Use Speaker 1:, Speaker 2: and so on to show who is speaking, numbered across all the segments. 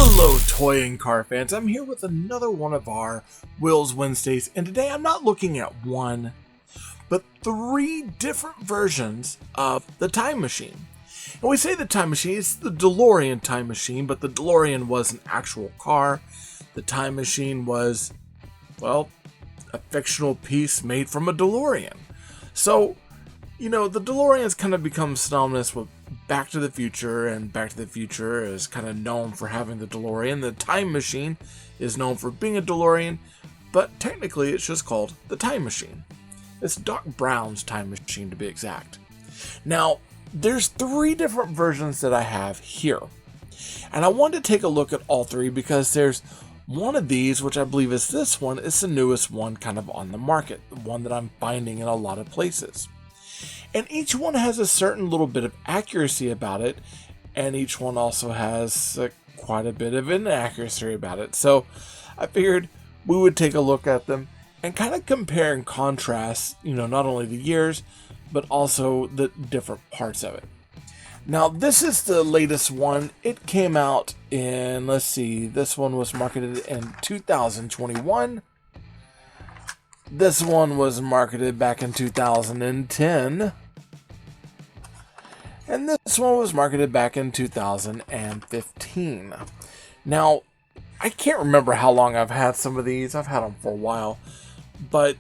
Speaker 1: Hello, toy and car fans. I'm here with another one of our Wheels Wednesdays, and today I'm not looking at one, but three different versions of the time machine. And we say the time machine, it's the Delorean time machine, but the Delorean was an actual car. The time machine was, well, a fictional piece made from a Delorean. So, you know, the DeLorean's kind of become synonymous with Back to the Future, and Back to the Future is kind of known for having the DeLorean. The time machine is known for being a DeLorean, but technically it's just called the time machine. It's Doc Brown's time machine, to be exact. Now, there's three different versions that I have here, and I wanted to take a look at all three because there's one of these, which I believe is this one, is the newest one kind of on the market, the one that I'm finding in a lot of places. And each one has a certain little bit of accuracy about it, and each one also has quite a bit of inaccuracy about it. So I figured we would take a look at them and kind of compare and contrast, you know, not only the years, but also the different parts of it. Now, this is the latest one. It came out in, let's see, this one was marketed in 2021. This one was marketed back in 2010. And this one was marketed back in 2015. Now, I can't remember how long I've had some of these. I've had them for a while. But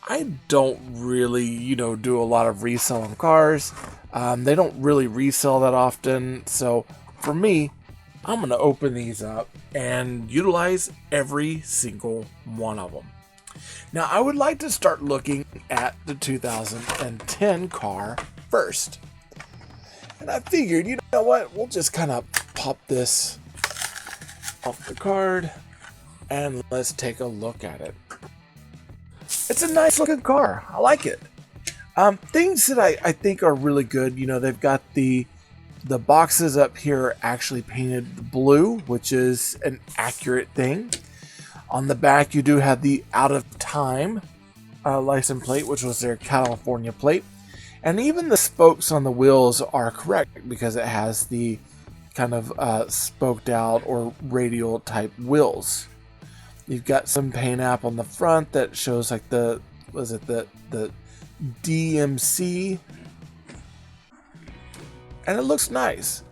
Speaker 1: I don't really, you know, do a lot of reselling cars. They don't really resell that often. So, for me, I'm going to open these up and utilize every single one of them. Now, I would like to start looking at the 2010 car first. And I figured, you know what, we'll just kind of pop this off the card and let's take a look at it. It's a nice looking car. I like it. Things that I think are really good, you know, they've got the boxes up here actually painted blue, which is an accurate thing. On the back, you do have the out of time license plate, which was their California plate. And even the spokes on the wheels are correct because it has the kind of spoked out or radial type wheels. You've got some paint app on the front that shows like the DMC. And it looks nice.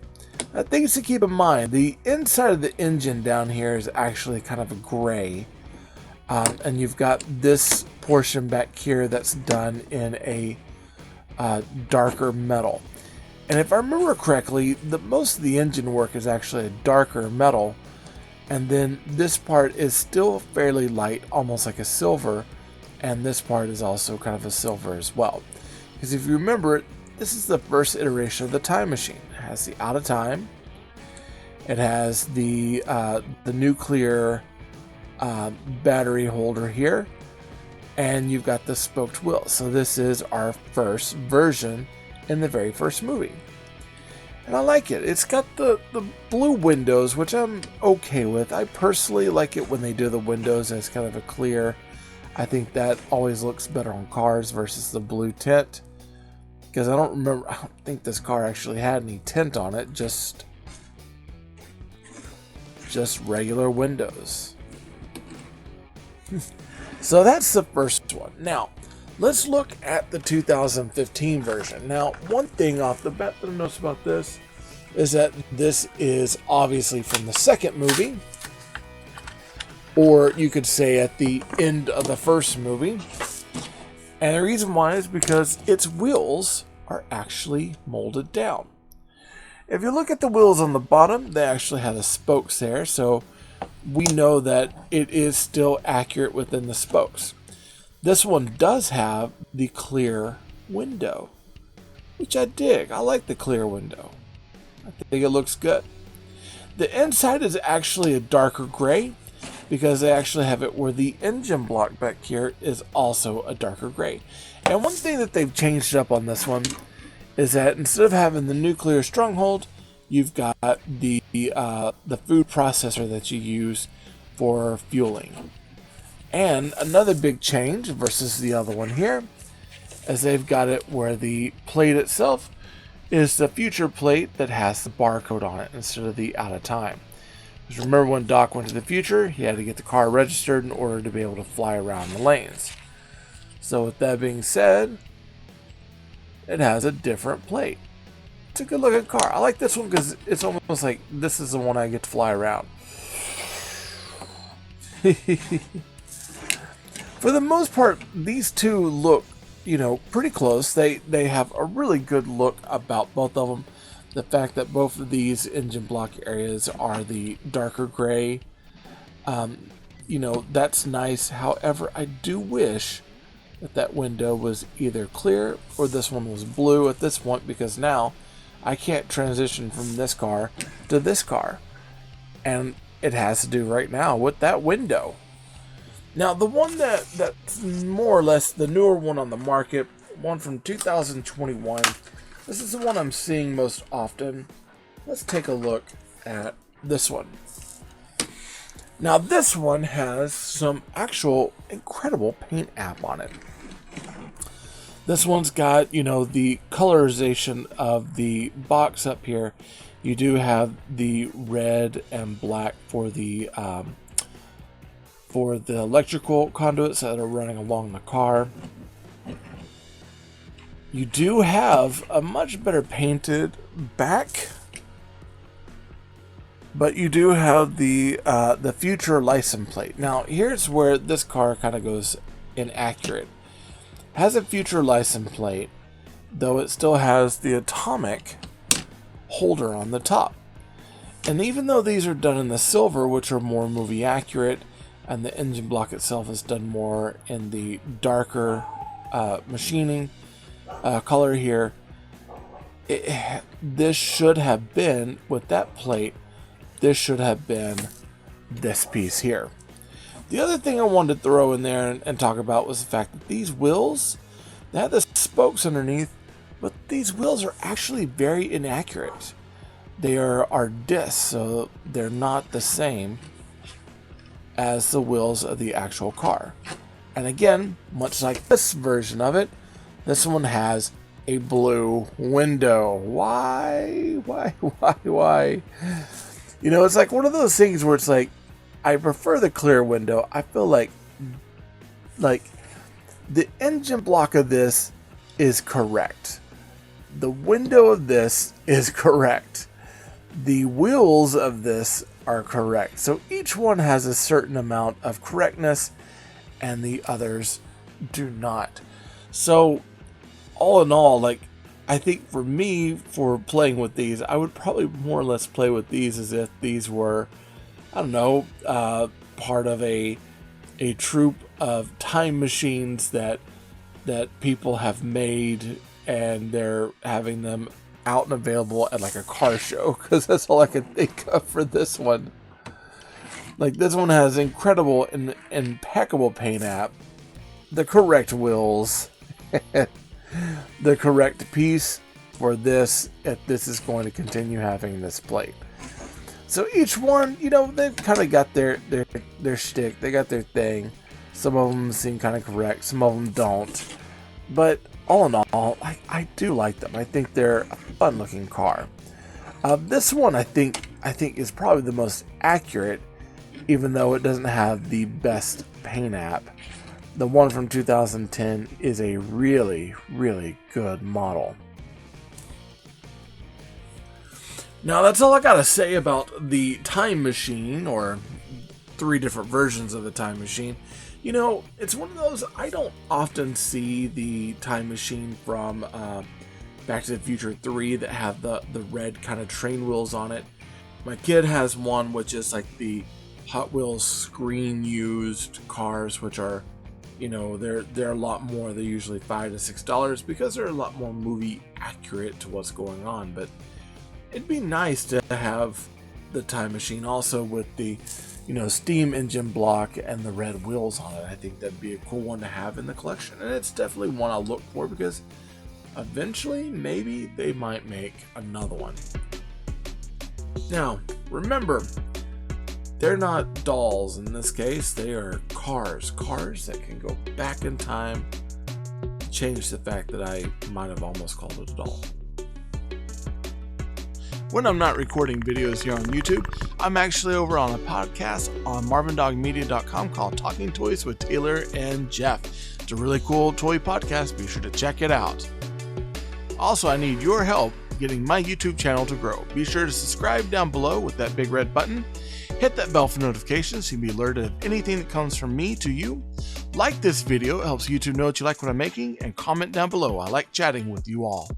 Speaker 1: Things to keep in mind, the inside of the engine down here is actually kind of a gray. And you've got this portion back here that's done in a darker metal. And if I remember correctly, most of the engine work is actually a darker metal. And then this part is still fairly light, almost like a silver. And this part is also kind of a silver as well. Because if you remember, this is the first iteration of the time machine. It has the out of time. It has the nuclear battery holder here. And you've got the spoked wheels. So this is our first version in the very first movie. And I like it. It's got the blue windows, which I'm okay with. I personally like it when they do the windows as kind of a clear. I think that always looks better on cars versus the blue tint. Because I don't think this car actually had any tint on it. Just regular windows. So that's the first one. Now, let's look at the 2015 version. Now, one thing off the bat that I noticed about this is that this is obviously from the second movie, or you could say at the end of the first movie. And the reason why is because its wheels are actually molded down. If you look at the wheels on the bottom, they actually have the spokes there, so we know that it is still accurate within the spokes. This one does have the clear window, which I dig. I like the clear window. I think it looks good. The inside is actually a darker gray because they actually have it where the engine block back here is also a darker gray. And one thing that they've changed up on this one is that instead of having the nuclear stronghold, you've got the food processor that you use for fueling. And another big change versus the other one here is they've got it where the plate itself is the future plate that has the barcode on it instead of the out of time. Because remember when Doc went to the future, he had to get the car registered in order to be able to fly around the lanes. So with that being said, it has a different plate. It's a good looking car. I like this one because it's almost like this is the one I get to fly around. For the most part, these two look, pretty close. They have a really good look about both of them. The fact that both of these engine block areas are the darker gray, that's nice. However, I do wish that window was either clear or this one was blue at this point, because now I can't transition from this car to this car. And it has to do right now with that window. Now, the one that's more or less the newer one on the market, one from 2021, this is the one I'm seeing most often. Let's take a look at this one. Now, this one has some actual incredible paint app on it. This one's got, the colorization of the box up here. You do have the red and black for the electrical conduits that are running along the car. You do have a much better painted back, but you do have the future license plate. Now, here's where this car kind of goes inaccurate. It has a future license plate, though it still has the atomic holder on the top. And even though these are done in the silver, which are more movie accurate, and the engine block itself is done more in the darker machining color here, this should have been, with that plate, this should have been this piece here. The other thing I wanted to throw in there and talk about was the fact that these wheels, they have the spokes underneath, but these wheels are actually very inaccurate. They are discs, so they're not the same as the wheels of the actual car. And again, much like this version of it, this one has a blue window. Why? It's like one of those things where it's like, I prefer the clear window. I feel like the engine block of this is correct. The window of this is correct. The wheels of this are correct. So each one has a certain amount of correctness and the others do not. So all in all, I think for me, for playing with these, I would probably more or less play with these as if these were, part of a troupe of time machines that people have made, and they're having them out and available at a car show, because that's all I can think of for this one. This one has incredible and impeccable paint app, the correct wheels, the correct piece for this, if this is going to continue having this plate. So each one, they've kind of got their shtick, they got their thing. Some of them seem kind of correct, some of them don't. But all in all, I do like them. I think they're a fun looking car. This one I think is probably the most accurate, even though it doesn't have the best paint app. The one from 2010 is a really, really good model. Now that's all I gotta say about the Time Machine, or 3 different versions of the Time Machine. It's one of those, I don't often see the Time Machine from Back to the Future 3 that have the red kind of train wheels on it. My kid has one which is like the Hot Wheels screen used cars, which are, they're a lot more. They're usually $5 to $6 because they're a lot more movie accurate to what's going on. But it'd be nice to have the Time Machine also with the steam engine block and the red wheels on it. I think that'd be a cool one to have in the collection, and it's definitely one I'll look for, because eventually maybe they might make another one. Now remember, they're not dolls in this case. They are cars that can go back in time. Change the fact that I might have almost called it a doll. When I'm not recording videos here on YouTube, I'm actually over on a podcast on marvindogmedia.com called Talking Toys with Taylor and Jeff. It's a really cool toy podcast. Be sure to check it out. Also, I need your help getting my YouTube channel to grow. Be sure to subscribe down below with that big red button. Hit that bell for notifications so you can be alerted of anything that comes from me to you. Like this video, it helps YouTube know that you like what I'm making, and comment down below. I like chatting with you all.